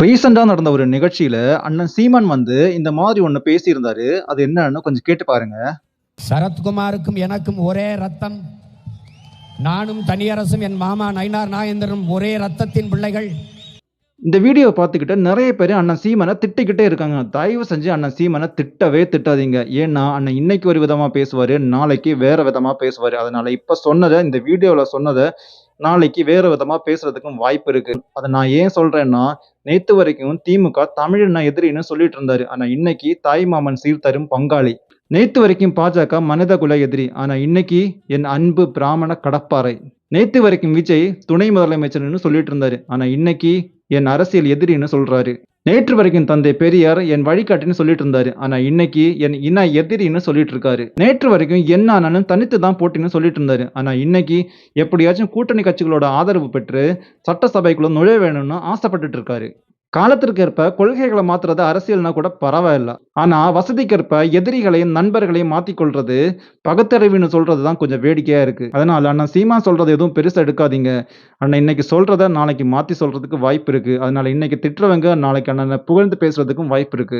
ரீசெண்டா நடந்த ஒரு நிகழ்ச்சியில அண்ணன் சீமான் வந்து இந்த மாதிரி ஒண்ணு பேசியிருந்தாரு. அது என்னன்னு கொஞ்சம் கேட்டு பாருங்க. சரத்குமாருக்கும் எனக்கும் ஒரே ரத்தம். நானும் தனியரசும் என் மாமா நயினார் நாகேந்திரனும் ஒரே ரத்தத்தின் பிள்ளைகள். இந்த வீடியோவை பார்த்துக்கிட்டு நெறைய பேரு அண்ணன் சீமான திட்டிக்கிட்டே இருக்காங்க. தயவு செஞ்சு அண்ணன் சீமான திட்டவே திட்டாதீங்க. ஏன்னா, அண்ணன் இன்னைக்கு ஒரு விதமா பேசுவாரு, நாளைக்கு வேற விதமா பேசுவாரு. அதனால இப்ப சொன்னத இந்த வீடியோல சொன்னத நாளைக்கு வேற விதமா பேசுறதுக்கும் வாய்ப்பு இருக்கு. அத நான் ஏன் சொல்றேன்னா, நேத்து வரைக்கும் திமுக தமிழின எதிரின்னு சொல்லிட்டு இருந்தாரு. ஆனா இன்னைக்கு தாய்மாமன் சீர்தரும் பங்காளி. நேத்து வரைக்கும் பாஜக மனிதகுல எதிரி. ஆனா இன்னைக்கு என் அன்பு பிராமண கடப்பாரை. நேத்து வரைக்கும் விஜய் துணை முதலமைச்சர்ன்னு சொல்லிட்டு இருந்தாரு. ஆனா இன்னைக்கு என் அரசியல் எதிரின்னு சொல்றாரு. நேற்று வரைக்கும் தந்தை பெரியார் என் வழிகாட்டின்னு சொல்லிட்டு இருந்தாரு. ஆனா இன்னைக்கு என் இன எதிரின்னு சொல்லிட்டு இருக்காரு. நேற்று வரைக்கும் என்ன ஆனாலும் தனித்து தான் போட்டின்னு சொல்லிட்டு இருந்தாரு. ஆனா இன்னைக்கு எப்படியாச்சும் கூட்டணி கட்சிகளோட ஆதரவு பெற்று சட்டசபைக்குள்ள நுழைய வேணும்னு ஆசைப்பட்டுட்டு இருக்காரு. காலத்திற்கேற்ப கொள்கைகளை மாத்துறது அரசியல்னா கூட பரவாயில்ல. ஆனா வசதிக்கேற்ப எதிரிகளையும் நண்பர்களையும் மாத்திக்கொள்றது பகுத்தறிவுன்னு சொல்றது தான் கொஞ்சம் வேடிக்கையா இருக்கு. அதனால அண்ணன் சீமா சொல்றது எதுவும் பெருசா எடுக்காதீங்க. அண்ணன் இன்னைக்கு சொல்றத நாளைக்கு மாத்தி சொல்றதுக்கு வாய்ப்பு இருக்கு. அதனால இன்னைக்கு திட்டுறவங்க நாளைக்கு அண்ணனை புகழ்ந்து பேசுறதுக்கும் வாய்ப்பு இருக்கு.